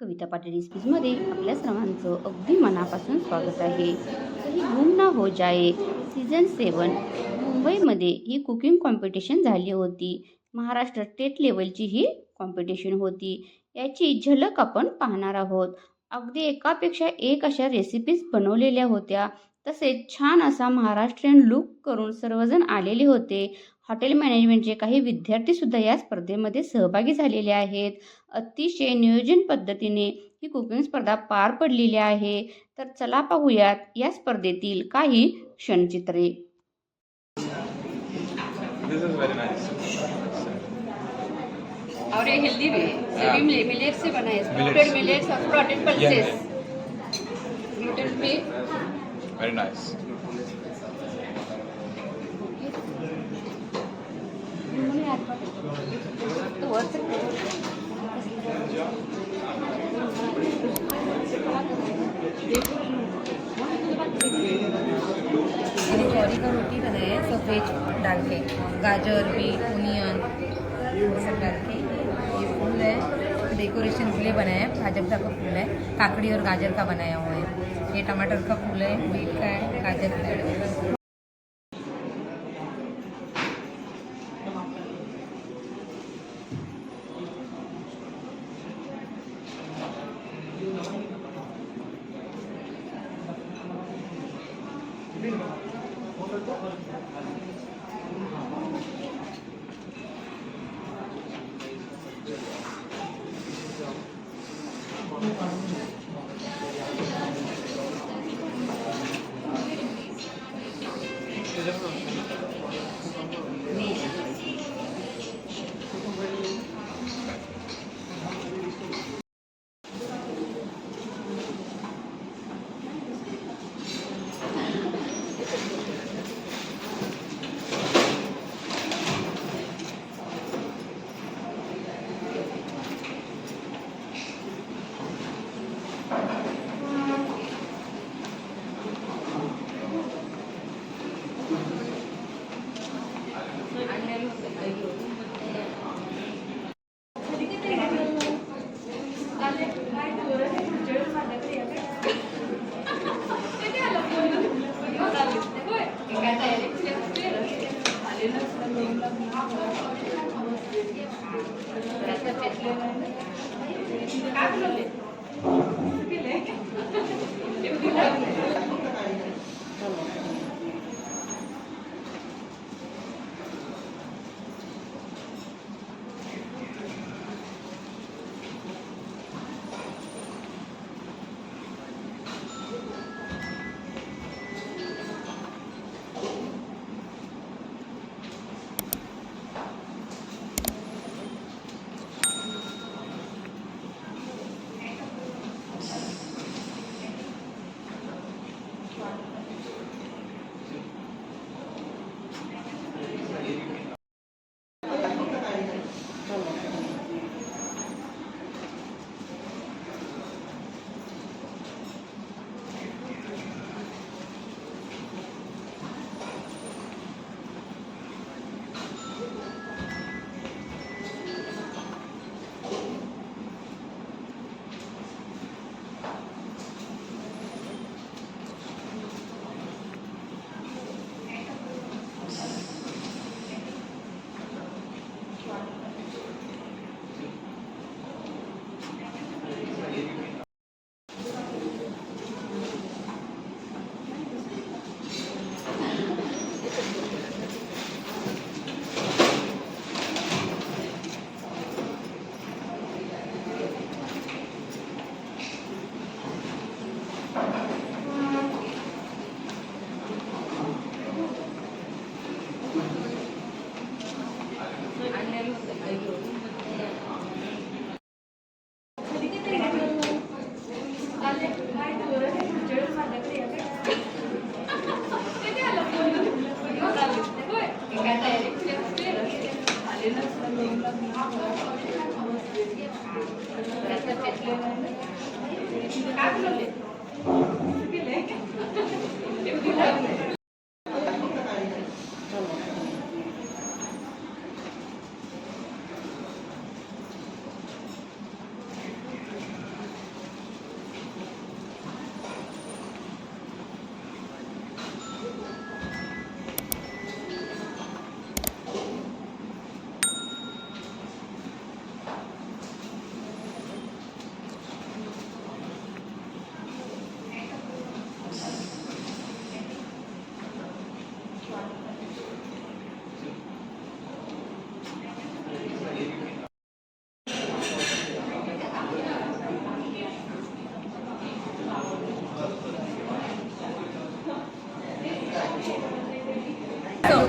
कविता पाटील रेसिपीजमध्ये आपल्या सर्वांचं अगदी मनापासून स्वागत आहे. कहीं गुम ना हो जाए सीझन 7 मुंबईमध्ये ही कुकिंग कॉम्पिटिशन झाली होती. महाराष्ट्र स्टेट लेवलची ही कॉम्पिटिशन होती. याची झलक आपण पाहणार आहोत. अगदी एकापेक्षा एक अशा रेसिपीज बनवलेल्या होत्या. तसेच छान असा महाराष्ट्रीयन लूक करून सर्वजण आलेले होते. हॉटेल मॅनेजमेंटचे काही विद्यार्थीसुद्धा या स्पर्धेमध्ये सहभागी झालेले आहेत. अतिशय नियोजन पद्धतीने ही कुकिंग स्पर्धा पार पडलेली आहे. तर चला पाहूयात या स्पर्धेतील काही क्षणचित्रे. This is very nice. और ये हेल्दी भी है. ये भी मिलेट से बना है. Sprouted Millets. मिलेट्स और sprouted pulses. Gluten free. Very nice. तो वर्ष मैंने जौरी का रोटी बनाया है सब वेज डाल के, गाजर बीट ओनियन ये सब डाल के। ये फूल है डेकोरेशन के लिए बनाया है, भाजपा का फूल है, काकड़ी और गाजर का बनाया हुआ है। ये टमाटर का फूल है, बीट का है, गाजर का है।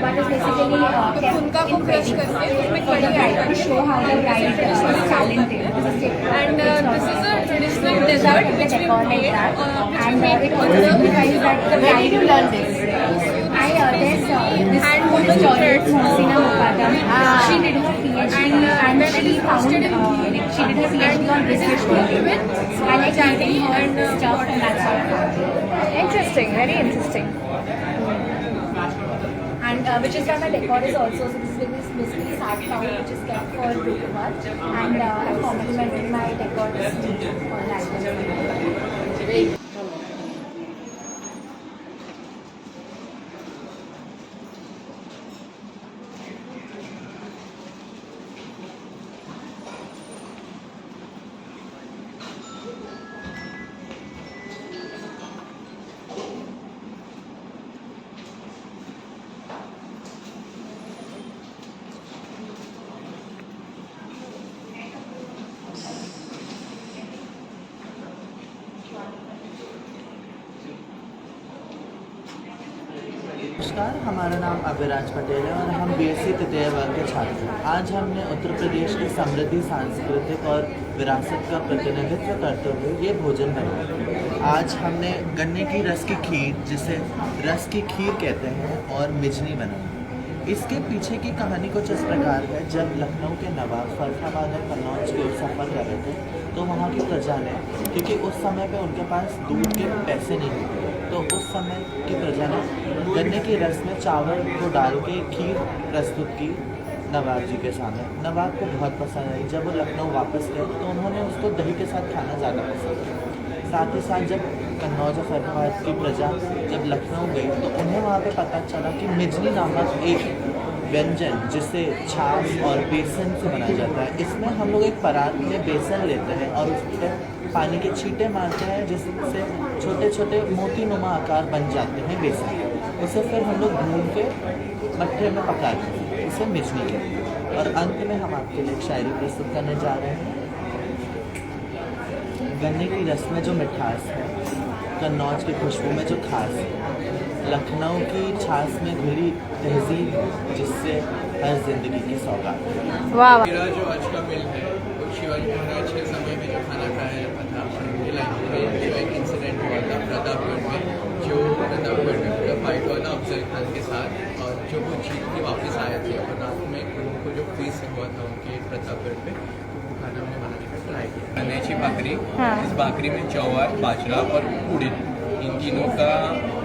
but is basically kept उनका को in crush weddings करके उसमें for the kadhi bride add to show how the bride is talented. And this is a traditional It's dessert not which we decor like made, that. which And we made it on also the signifies that the Where bride did you learn this? this And food women historian threads. Mohsina Muqaddam. She did her PhD and when it she is found posted in she did her PhD on this fish curry. So I like eating her and, stuff and that's how I found it. Interesting, very interesting. And which is why my decor is also, so this is basically sat down which is kept for Brokenwar, and I complemented my decor this on that. नमस्कार, हमारा नाम अभिराज पटेल है और हम BSc तृतीय वर्ग के छात्र हैं। आज हमने उत्तर प्रदेश की समृद्धि, सांस्कृतिक और विरासत का प्रतिनिधित्व करते हुए ये भोजन बनाया। आज हमने गन्ने की रस की खीर, जिसे रस की खीर कहते हैं, और मिजनी बनाई। इसके पीछे की कहानी कुछ इस प्रकार है। जब लखनऊ के नवाब फर्रुखाबाद और कन्नौज के सफ़र कर रहे थे तो वहाँ की प्रजा ने, क्योंकि उस समय पे उनके पास दूध के पैसे नहीं थे, तो उस समय की प्रजा ने गन्ने की रस में चावल को डाल के खीर प्रस्तुत की नवाब जी के सामने। नवाब को बहुत पसंद आई। जब वो लखनऊ वापस गए तो उन्होंने उसको दही के साथ खाना ज़्यादा पसंद किया। साथ ही साथ जब कन्नौज और फर्रुखाबाद की प्रजा जब लखनऊ गई तो उन्हें वहाँ पे पता चला कि मिजनी नामक एक व्यंजन, जिसे छाछ और बेसन से बनाया जाता है, इसमें हम लोग एक परात में बेसन लेते हैं और उस पर पानी के छींटे मारते हैं, जिससे छोटे छोटे मोतीनुमा आकार बन जाते हैं बेसन। उसे फिर हम लोग भून के मट्ठे में पकाते हैं, उसे मिजनी कहते हैं। और अंत में हम आपके लिए एक शायरी प्रस्तुत करने जा रहे हैं। गन्ने की रस में जो मिठास है, कन्नौज की खुशबू में जो खास है, लखनऊ की छाछ में घुली तहजीब, जिससे हर जिंदगी की सौगात है। वाह वाह। मेरा जो आज का मिल है वो शिवाजी महाराज के समय में जो खाना खाया जाता था, और उनके लाइफ में जो एक इंसिडेंट हुआ था प्रतापगढ़ में, जो प्रतापगढ़ में पूरा फाइट हुआ था अफजल खान के साथ, और जो वो जीत के वापस आए थे और रात में उनको जो फीस्ट हुआ था उनके प्रतापगढ़ पे, तो वो खाना हमने बनाने का ट्राई किया। गन्ने भाकरी, इस भाकरी में जवार, बाजरा और उड़द, इन तीनों का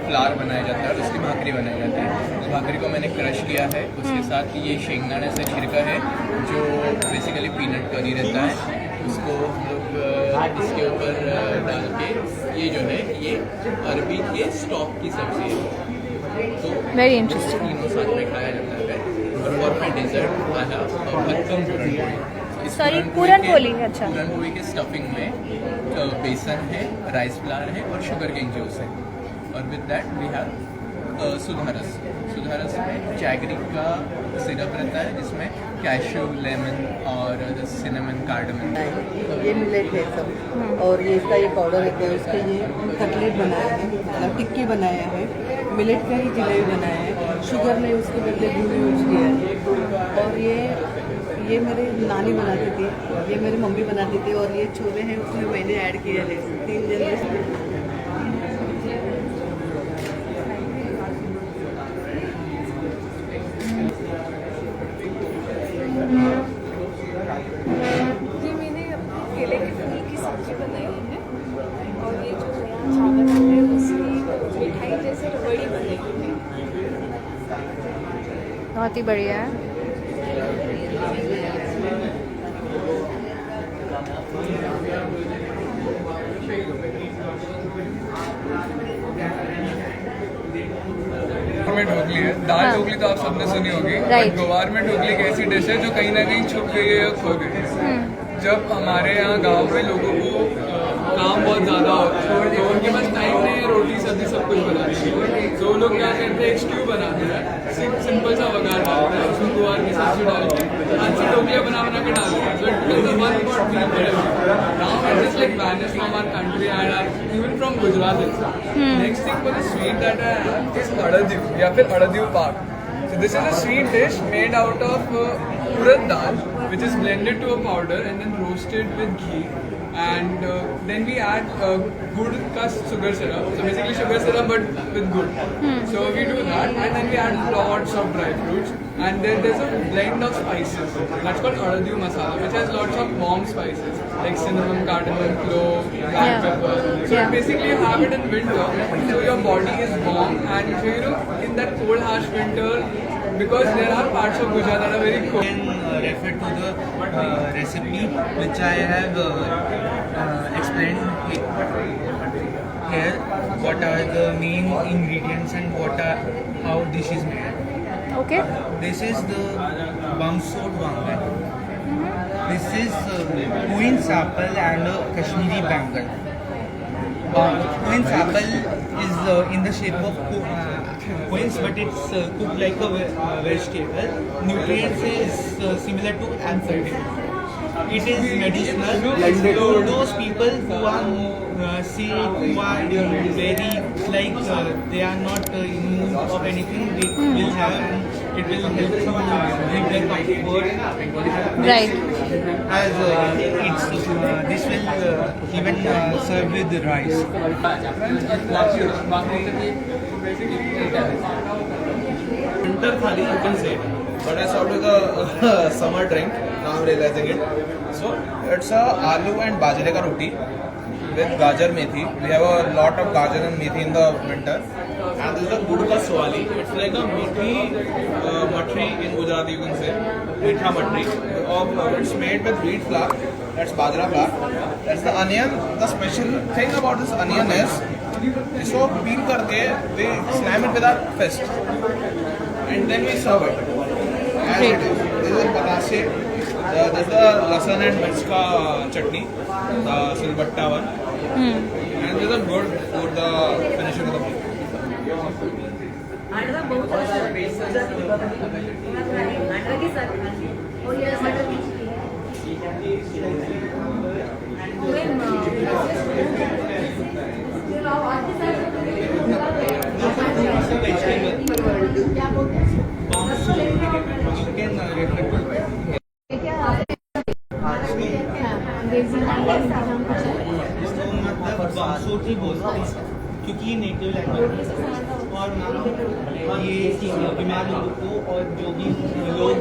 फ्लावर बनाया जाता है और उसकी भाकरी बनाई जाती है। उस भाकरी को मैंने क्रश किया है। उसके साथ ये शेंगदाने से छिड़का है, जो बेसिकली पीनट करी रहता है, उसको हम लोग इसके ऊपर डाल के, ये जो है ये अरबी के स्टॉक की सब्जी है, तो Very interesting. तीनों साथ में खाया जाता है। और for my dessert I have भक्कम पूरन-पोली। इस Sorry, पूरन-पोली पूरन-पोली, अच्छा। पूरन-पोली के स्टफिंग में बेसन है, राइस फ्लावर है और शुगर केन जूस है, और विद दैट वी हैव सुधारस। सुधारस में जैगरी का सिरप रहता है, जिसमें कैशू, लेमन और सिनेमन, कार्डमन। ये मिलेट है सब, और ये इसका ये पाउडर है, उसके ये कटलेट बनाया है, मतलब टिक्की बनाया है, मिलेट का ही जलेबी बनाया है, शुगर ने उसके बदले गुड़ यूज किया है। और ये मेरे नानी बनाती थी, ये मेरी मम्मी बनाती थी, और ये छोले हैं उसमें मैंने ऐड किया है 3 जनरेशन। ये मैंने केले के फूल की सब्जी बनाई है, और ये जो नया चावल है उसकी मिठाई जैसे रबड़ी बनाई है। बहुत ही बढ़िया है। में ढोकली है। दाल ढोकली तो आप सबने सुनी होगी, Right. गोवार में ढोकली एक ऐसी डिश है जो कहीं ना कहीं छुप गई है या खो गई है। जब हमारे यहाँ गांव में लोगों को काम बहुत ज़्यादा होता है, तो उनके पास टाइम नहीं है रोटी सब्जी सब कुछ बनाने के लिए, तो वो लोग क्या करते हैं, एक स्ट्यू बनाते हैं, सिंपल सा वघार डालते हैं, उसमें गुवार की सब्जी डाल के अच्छी ढोकलियाँ बना के डालते हैं। So it becomes a one pot meal for everyone. Now it is like vanished from our country and even from Gujarat itself. Next thing for the sweet that I have is अड़दियू या फिर अड़दियू पाक। So this is a sweet dish made out of urad dal, which is blended to a powder and then roasted with ghee. And then we add good ka sugar syrup. So basically sugar syrup but with good. So we do that, and then we add lots of dry fruits. And then there's a blend of spices. That's called Aradiyu masala, which has lots of warm spices like cinnamon, cardamom, clove, black pepper. So basically you have it in winter, so your body is warm, and so in that cold harsh winter, because there are parts of Gujarat that are very cold. Can refer to the recipe which I have explained here. What are the main ingredients and how dish is made. Okay. This is the bamsod wangan. This is queen's apple and Kashmiri bangan. Queen's apple is in the shape of queens, but it's cooked like a vegetable. Nutrients is similar to apple. It is medicinal. To those people who are sick, who are very they are not immune of anything, they will have, and it will help to give them comfort. Right. As this will even serve with rice. Winter thali you can say, but I sort of the summer drink. Now I'm realizing it. So it's a aloo and bajre ka roti with gajar methi. We have a lot of gajar and methi in the winter. And this is a gud ka swali. It's like a methi matri in Gujarati, you can say. Meetha matri. It's made with wheat flour. That's bajra flour. That's the onion. The special thing about this onion is, इसको peel करके we slam it with our fist, and then we serve it as it is. This is patache. This is the lasan and mirch ka chutney, the silbatta one, and this is a good for the finishing of the meal. बामसूट ही बोलते हैं क्योंकि ये native language है, और ये बीमार लोगों को और जो भी लोग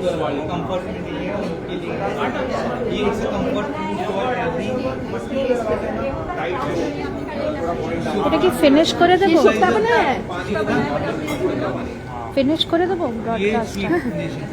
कंफर्ट में नहीं है उनके लिए ये it's comfort food for every. এটা কি ফিনিশ করে দেবো? ফিনিশ করে দেবো ये ব্রডকাস্ট। स्वीट डिश है।